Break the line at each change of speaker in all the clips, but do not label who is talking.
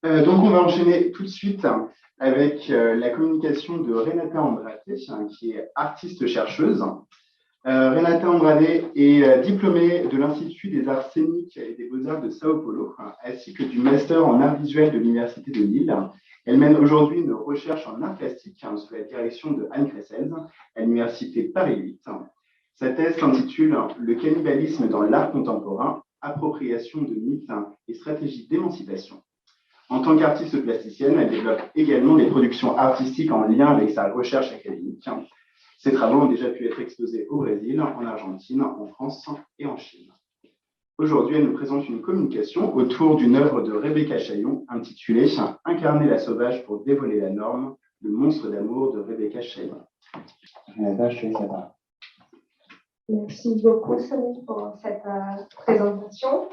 Donc, on va enchaîner tout de suite avec la communication de Renata Andrade, qui est artiste-chercheuse. Renata Andrade est diplômée de l'Institut des arts scéniques et des beaux-arts de Sao Paulo, ainsi que du master en arts visuels de l'Université de Lille. Elle mène aujourd'hui une recherche en art plastique sous la direction de Anne Cressels à l'Université Paris 8. Sa thèse s'intitule « Le cannibalisme dans l'art contemporain, appropriation de mythes et stratégies d'émancipation ». En tant qu'artiste plasticienne, elle développe également des productions artistiques en lien avec sa recherche académique. Ses travaux ont déjà pu être exposés au Brésil, en Argentine, en France et en Chine. Aujourd'hui, elle nous présente une communication autour d'une œuvre de Rebecca Chaillon intitulée « Incarner la sauvage pour dévoiler la norme, le monstre d'amour de Rebecca Chaillon ». Renata, je te laisse la parole.
Merci beaucoup, Samy, pour cette présentation.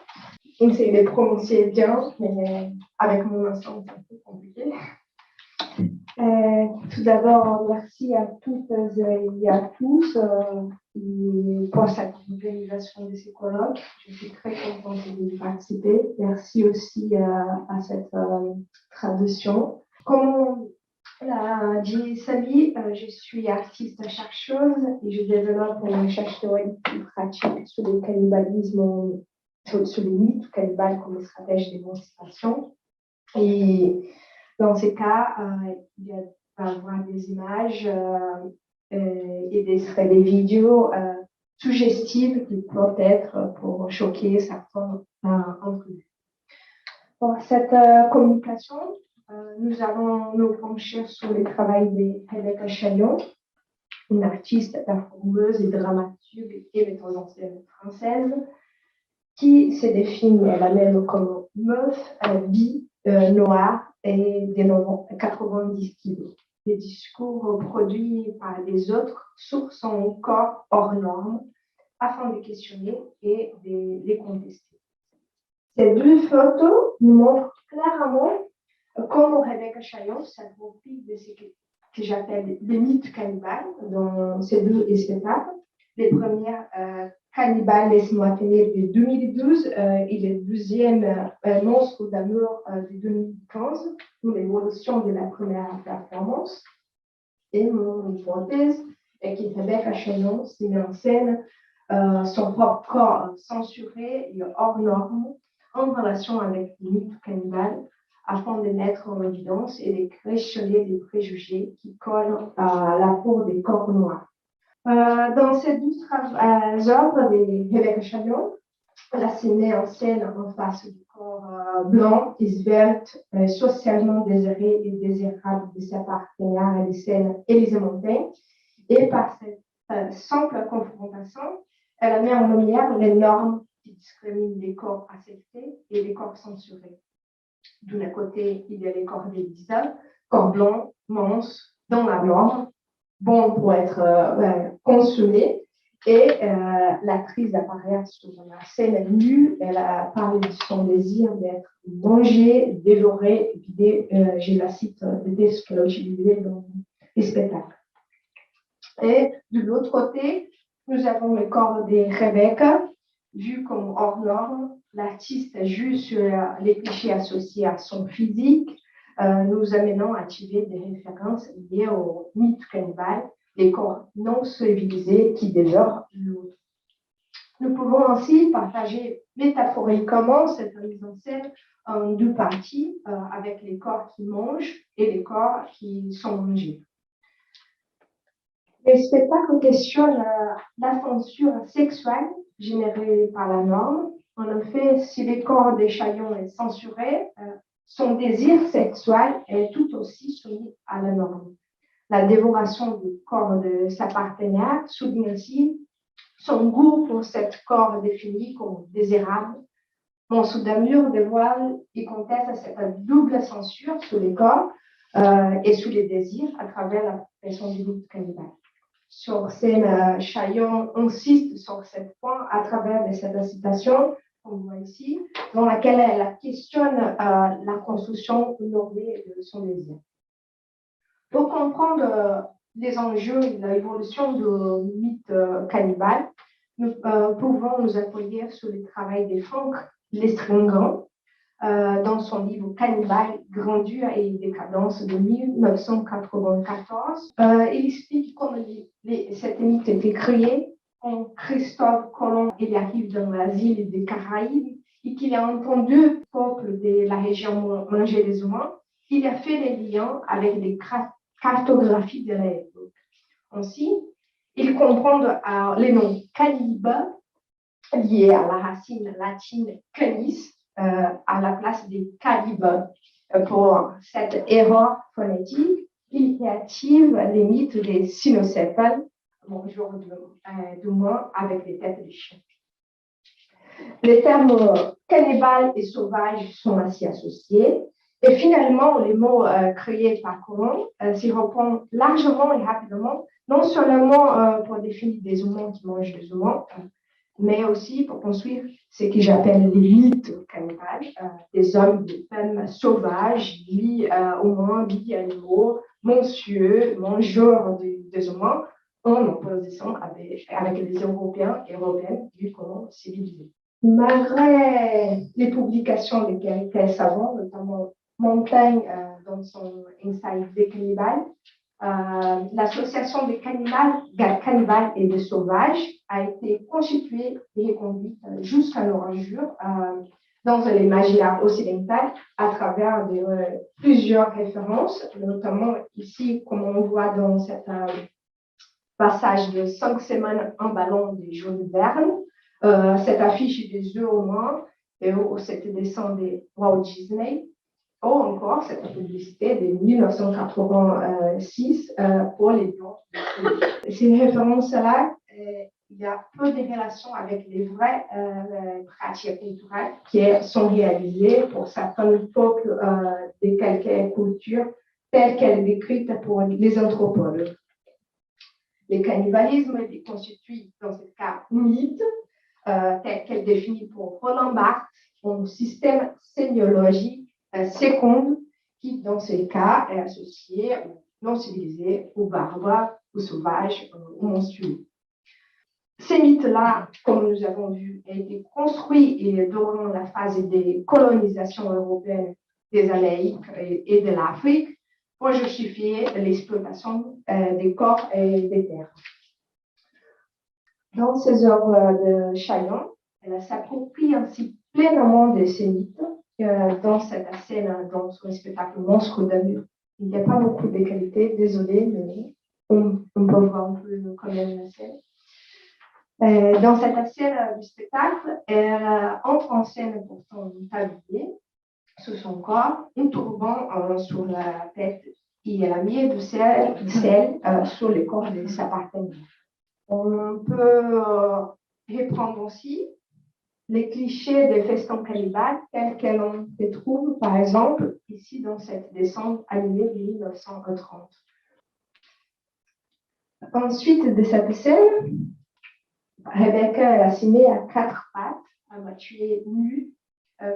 J'essaie de prononcer bien, mais avec mon accent, c'est un peu compliqué. Tout d'abord, merci à toutes et à tous pour cette organisation de ces colloques. Je suis très contente de participer. Merci aussi à cette traduction. Comme l'a dit Samy, je suis artiste-chercheuse et je développe une recherche théorique et pratique sur le cannibalisme, sur les mythes cannibales comme stratégie d'émancipation. Et dans ces cas, il y a avoir des images et des vidéos suggestives qui peuvent être pour choquer certains inconnus. Pour cette communication, nous allons nous pencher sur le travail de Rebecca Chaillon, une artiste performeuse et dramaturge et metteuse en scène française, qui se définit elle-même comme meuf, bi, noire et des 90 kilos. Les discours produits par les autres sources sont encore hors normes afin de questionner et de les contester. Ces deux photos nous montrent clairement comment Rebecca Chaillon s'approprie de ce que j'appelle les mythes cannibales dans ces deux étapes. Les premières, Cannibale, laisse-moi tenir de 2012 et le deuxième, Monstre d'amour de 2015, pour l'évolution de la première performance. Et mon hypothèse est que Rebecca Chaillon s'est mis en scène son propre corps censuré et hors norme en relation avec les mythes cannibales afin de mettre en évidence et de questionner les préjugés qui collent à la peau des corps noirs. Dans ces deux œuvres de Rebecca Chaillon, elle s'est mise en scène en face du corps blanc, svelte, socialement désiré et désirable de sa partenaire et de scène Élysée Montaigne. Et par cette simple confrontation, elle met en lumière les normes qui discriminent les corps acceptés et les corps censurés. D'un côté, il y a les corps d'Élysée, corps blanc, mince, dans la norme, bon pour être consommé. Et l'actrice apparaît sur la scène nue. Elle a parlé de son désir d'être mangée, dévorée. Je la cite, de ce qu'elle a utilisé dans les spectacles. Et de l'autre côté, nous avons le corps de Rebecca, vu comme hors norme. L'artiste joue sur les clichés associés à son physique, nous amenant à activer des références liées au mythe cannibale, les corps non civilisés qui dévorent l'autre. Nous pouvons ainsi partager métaphoriquement cette mise en scène en deux parties, avec les corps qui mangent et les corps qui sont mangés. Les spectacles questionnent la censure sexuelle générée par la norme. En effet, si le corps de Chaillon est censuré, son désir sexuel est tout aussi soumis à la norme. La dévoration du corps de sa partenaire souligne ainsi son goût pour cet corps défini comme désirable. Monstre d'amour dévoile et conteste cette double censure sur les corps et sur les désirs à travers la pression du mythe cannibale. Sur scène, Chaillon insiste sur ce point à travers cette citation qu'on voit ici, dans laquelle elle questionne la construction normée de son désir. Pour comprendre les enjeux et l'évolution du mythe cannibale, nous pouvons nous appuyer sur le travail de Frank Lestringant, dans son livre Cannibale, grandeur et décadence de 1994. Il explique comment cette mythe a été créée quand Christophe Colomb il arrive dans l'asile des Caraïbes et qu'il a entendu le peuple de la région manger des humains. Il a fait des liens avec des cartographies de l'époque. Ainsi, il comprend les noms cannibales liés à la racine latine canis, à la place des calibres. Pour cette erreur phonétique, il réactive les mythes des cynocéphales, bonjour d'humains avec des têtes de chiens. Les termes cannibale et sauvage sont ainsi associés. Et finalement, les mots créés par Colomb s'y reprennent largement et rapidement, non seulement pour définir des humains qui mangent des humains, mais aussi pour construire ce que j'appelle les mythes cannibales, des hommes, des femmes sauvages, humains, animaux, monstrueux, mangeurs des humains, en opposition avec les Européens et Européennes vus comme civilisés. Malgré les publications de quelques savants, notamment Montaigne dans son Insight des cannibales, l'association des cannibales et des sauvages a été constituée et reconduite jusqu'à nos jours dans l'imaginaire occidental à travers plusieurs références, notamment ici, comme on voit dans cet passage de 5 semaines en ballon de Jules Verne, cette affiche des œufs au moins, et cette dessin de Walt Disney, ou encore cette publicité de 1986 pour les Blancs. Ces références-là, il y a peu de relations avec les vraies pratiques culturelles qui sont réalisées pour certains peuples de quelques cultures telles qu'elles décrites pour les anthropologues. Le cannibalisme est constitué dans ce cas un mythe, tel qu'elle définit pour Roland Barthes, un système sémiologique seconde qui, dans ce cas, est associé aux non civilisés, aux barbares, aux sauvages, aux monstrueux. Ces mythes-là, comme nous avons vu, ont été construits durant la phase de colonisation européenne des Amériques et de l'Afrique pour justifier l'exploitation des corps et des terres. Dans ses œuvres de Chaillon, elle s'approprie ainsi pleinement de ces mythes dans cette scène, dans son spectacle Monstre d'amour. Il n'y a pas beaucoup de qualité, désolé, mais on peut voir un peu quand même la scène. Dans cette scène du spectacle, elle entre en scène portant un tablier sous son corps, un turban sur la tête et elle a mis du sel sur le corps de sa partenaire. On peut reprendre aussi les clichés des festons cannibales tels qu'on les trouve, par exemple, ici dans cette descente animée de 1930. Ensuite de cette scène, Rebecca est assimilée à 4 pattes, à moitié nue,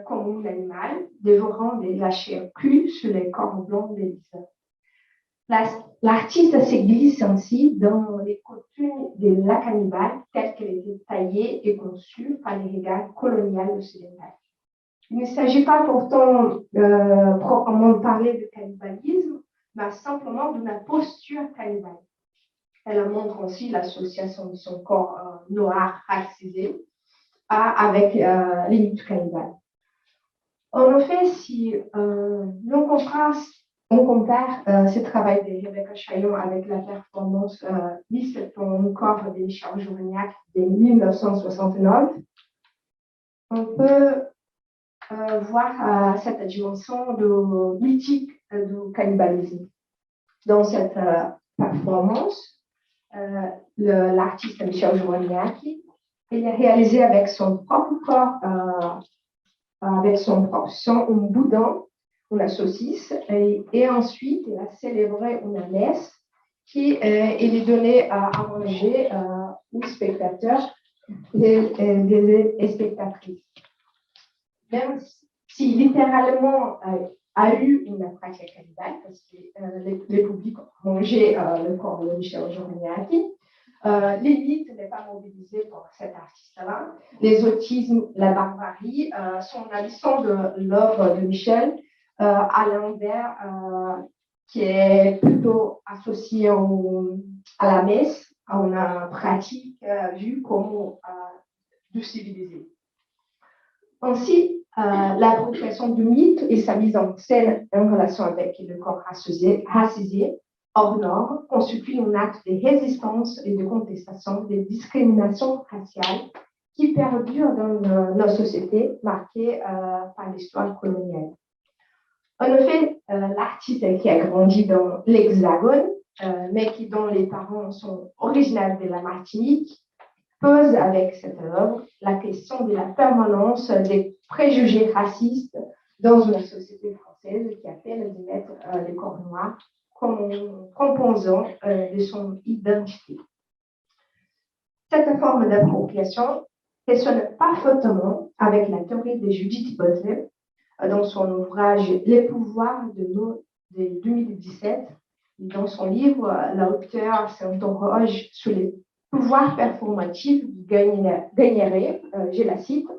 comme un animal, dévorant des chair crue sur les corps blancs d'Élisa. L'artiste se glisse ainsi dans les coutumes de la cannibale telle qu'elle était taillée et conçue par les regards coloniaux occidentaux. Il ne s'agit pas pourtant proprement parler de cannibalisme, mais simplement d'une posture cannibale. Elle montre aussi l'association de son corps noir racisé avec les mythes cannibales. En effet, si l'on compare ce travail de Rebecca Chaillon avec la performance Lise ton corps de Michel Jourignac de 1969, on peut voir cette dimension de mythique du cannibalisme. Dans cette performance, l'artiste Michel Jourignac, il a réalisé avec son propre corps, avec son propre sang, un boudin, une saucisse, et ensuite il a célébré une messe qui est donnée à manger aux spectateurs des spectatrices. Même si littéralement a eu une pratique cannibale, parce que le public mangeait le corps de Michel Jourignac, L'élite n'est pas mobilisée pour cet artiste-là. Les autismes, la barbarie sont la leçon de l'œuvre de Michel à l'envers, qui est plutôt associé à la messe, à une pratique vue comme du civilisé. Ainsi, l'appropriation du mythe et sa mise en scène en relation avec le corps racisé hors norme constitue un acte de résistance et de contestation des discriminations raciales qui perdurent dans nos sociétés marquées par l'histoire coloniale. En effet, l'artiste qui a grandi dans l'Hexagone, mais dont les parents sont originaires de la Martinique, pose avec cette œuvre la question de la permanence des préjugés racistes dans une société française qui appelle de mettre le corps noir comme composant de son identité. Cette forme d'appropriation résonne parfaitement avec la théorie de Judith Butler dans son ouvrage Les pouvoirs de nous de 2017. Dans son livre, l'auteur s'interroge sur les pouvoirs performatifs qui gagneraient, je la cite,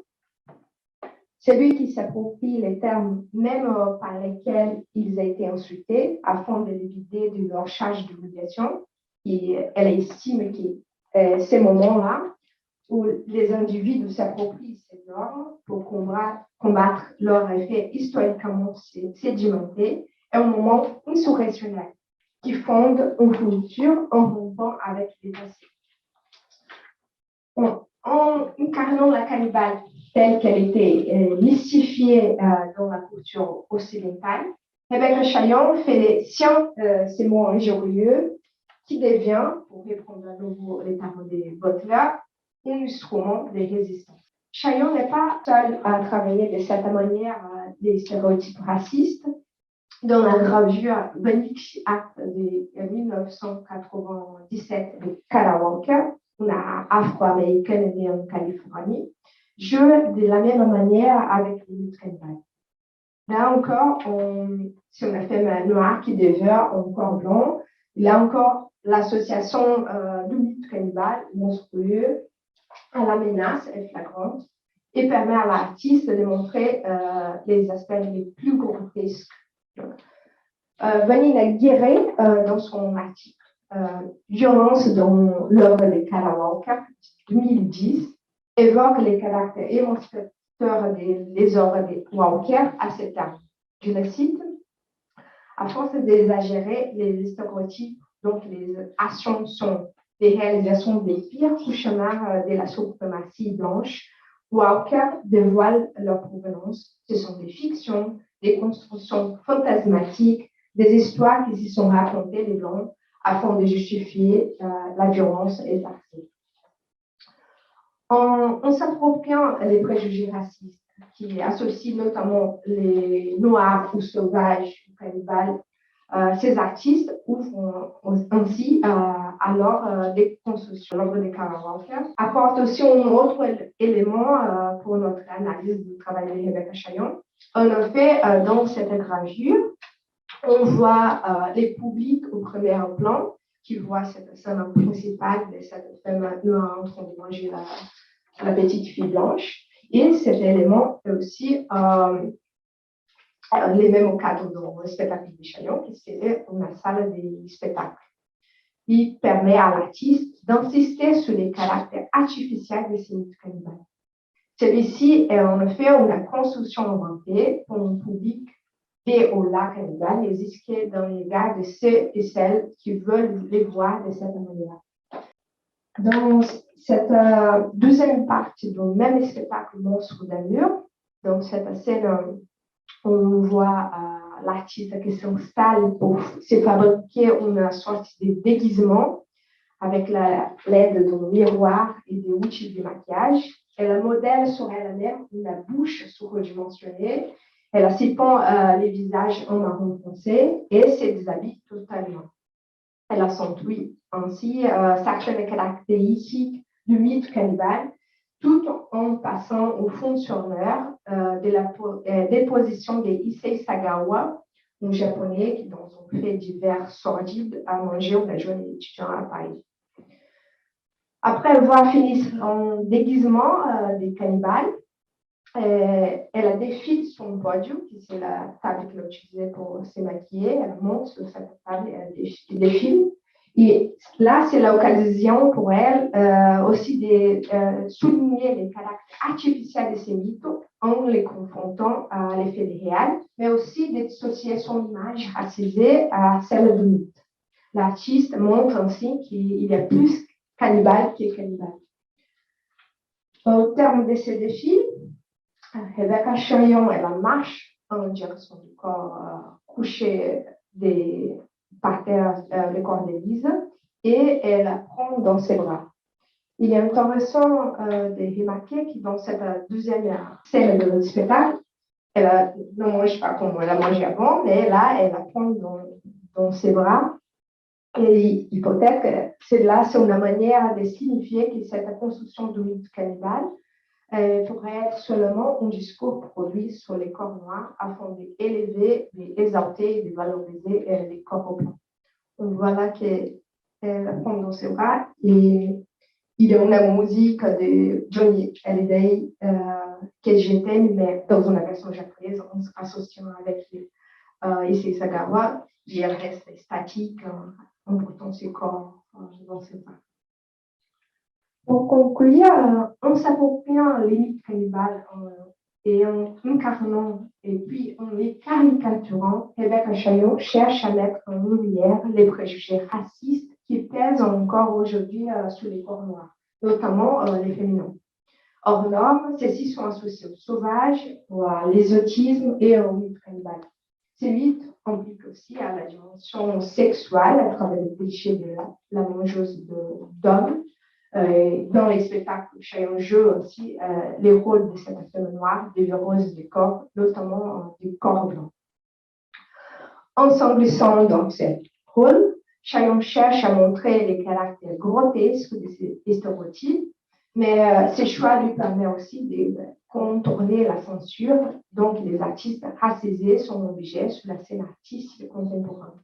celui qui s'approprie les termes même par lesquels ils ont été insultés afin de les vider de leur charge d'obligation. Et elle estime que ces moments-là où les individus s'approprient ces normes pour combattre leur effet historiquement sédimenté est un moment insurrectionnel qui fonde un futur en rompant avec les passés. En incarnant la cannibale telle qu'elle était mystifiée dans la culture occidentale, Rebecca Chaion fait les siens ces mots injurieux qui devient, pour reprendre à nouveau les termes de Butler, un instrument de résistance. Chaion n'est pas seule à travailler de cette manière des stéréotypes racistes. Dans la gravure Benix Act de 1997 de Kara Walker, une afro-américaine née en Californie, joue de la même manière avec les mythes cannibales. Là encore, si on a fait un noir qui devient un corps blanc, là encore, l'association du mythe cannibale monstrueux à la menace est flagrante et permet à l'artiste de montrer les aspects les plus grotesques. Vanina Guéret, dans son article Violence dans l'œuvre de Kara Walker, 2010, évoque les caractères émancipateurs des œuvres de Walker à cet âge. Je la cite, à force d'exagérer les stéréotypes, donc les actions sont des réalisations des pires cauchemars de la suprématie blanche, Walker dévoile leur provenance. Ce sont des fictions, des constructions fantasmatiques, des histoires qui s'y sont racontées les blancs afin de justifier la violence exercée. En s'appropriant les préjugés racistes qui associent notamment les noirs ou sauvages ou cannibales, ces artistes ouvrent ainsi alors des constructions. L'œuvre de Kara Walker apporte aussi un autre élément pour notre analyse du travail de Rebecca Chaion. En effet, dans cette gravure, on voit les publics au premier plan qui voient cette scène principale de cette femme noire en train de manger la petite fille blanche. Et cet élément est aussi les mêmes au cadre du spectacle de Chaion, qui c'est une salle de spectacle. Il permet à l'artiste d'insister sur les caractères artificiels de ces mythes cannibales. Celui-ci est en effet une construction inventée pour un public et au lac cannibale, risqué dans les regards de ceux et celles qui veulent les voir de cette manière. Dans cette deuxième partie du même spectacle Monstre d'allure, dans cette scène, on voit l'artiste qui s'installe pour se fabriquer une sorte de déguisement avec l'aide d'un miroir et des outils de maquillage. Et le modèle sur elle-même, une bouche surdimensionnée. Elle s'épand les visages en marron foncé et se déshabille totalement. Elle accentue ainsi certaines caractéristiques du mythe cannibale, tout en passant au fonctionnaire de la déposition de Issei Sagawa, un japonais qui, dans un fait divers sordide, a mangé un jeune étudiant à Paris. Après avoir fini son déguisement des cannibales, elle défile sur le podium, qui c'est la table qu'elle utilisait pour se maquiller. Elle monte sur cette table et elle défile. Et là, c'est l'occasion pour elle aussi de souligner les caractères artificiels de ces mythes en les confrontant à l'effet réel, mais aussi d'associer son image racisée à celle du mythe. L'artiste montre ainsi qu'il y a plus cannibale que cannibale. Au terme de ce défi, Rebecca Chagnon, elle marche en direction du corps couché par terre, le corps d'Élise, et elle la prend dans ses bras. Il est intéressant de remarquer que dans cette deuxième scène de spectacle, elle ne mange pas comme elle a mangé avant, mais là, elle la prend dans ses bras. Et peut-être que c'est une manière de signifier que cette construction du mythe cannibale pourrait être seulement un discours produit sur les corps noirs afin d'élever, d'exalter et de valoriser les corps blancs. On voit là qu'elle prend dans ses bras et il y a une musique de Johnny Hallyday que j'aime, mais dans une version japonaise, en associant avec Issei Sagawa, et elle reste statique en portant ses corps dans ses bras. Pour conclure, en s'appropriant les mythes cannibales et en incarnant et puis en les caricaturant, Rebecca Chagnon cherche à mettre en lumière les préjugés racistes qui pèsent encore aujourd'hui sur les corps noirs, notamment les féminins. Hors normes, ceux-ci sont associés au sauvage, à l'exotisme et au mythe cannibale. Ces mythes impliquent aussi à la dimension sexuelle à travers le cliché de la mangeuse d'hommes. Dans les spectacles, Chagnon joue aussi les rôles de cette femme noire, désireuse des corps, notamment des corps blancs. En s'englissant dans ces rôles, Chagnon cherche à montrer les caractères grotesques de ces stéréotypes, mais ce choix lui permet aussi de contourner la censure, donc les artistes racisés sont obligés sur la scène artistique contemporaine.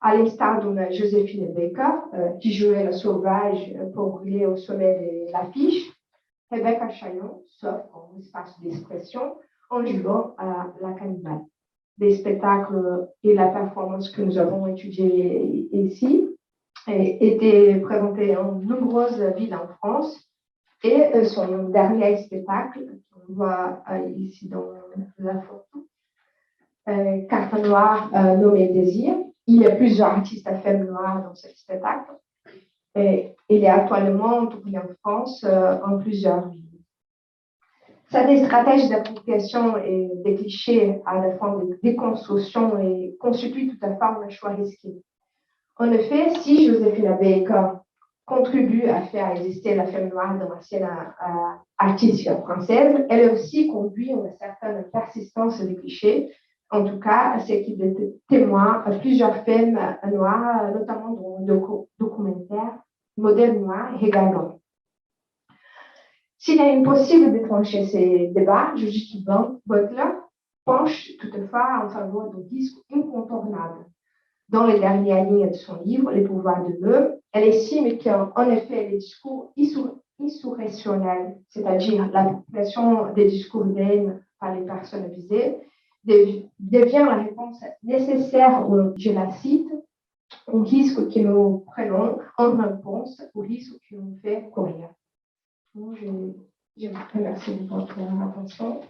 À l'instar d'une Joséphine Baker, qui jouait le sauvage pour briller au sommet de l'affiche, Rebecca Chagnon s'offre un espace d'expression en jouant à la cannibale. Les spectacles et la performance que nous avons étudiés ici étaient présentés en nombreuses villes en France et son dernier spectacle, qu'on voit ici dans la photo, Carte noire nommé Désir. Il y a plusieurs artistes à femmes noires dans ce spectacle. Et il est actuellement tourné en France en plusieurs villes. Cette stratégie d'appropriation et des clichés à la fin de déconstruction constitue tout à fait un choix risqué. En effet, si Joséphine Baker contribue à faire exister la femme noire dans la scène artistique française, elle a aussi conduit à une certaine persistance des clichés. En tout cas, c'est qui témoigne à plusieurs femmes noires, notamment dans le documentaire Modèle noir et Regard blanc. S'il est impossible de trancher ces débats, Judith Butler penche toutefois en faveur d'un disque incontournable. Dans les dernières lignes de son livre, Les pouvoirs de l'homme, elle estime qu'en effet, les discours insurrectionnels, c'est-à-dire l'appropriation des discours d'haine par les personnes visées, devient la réponse nécessaire, je la cite, au risque que nous prenons en réponse au risque que nous fait courir. Je vous remercie de votre attention.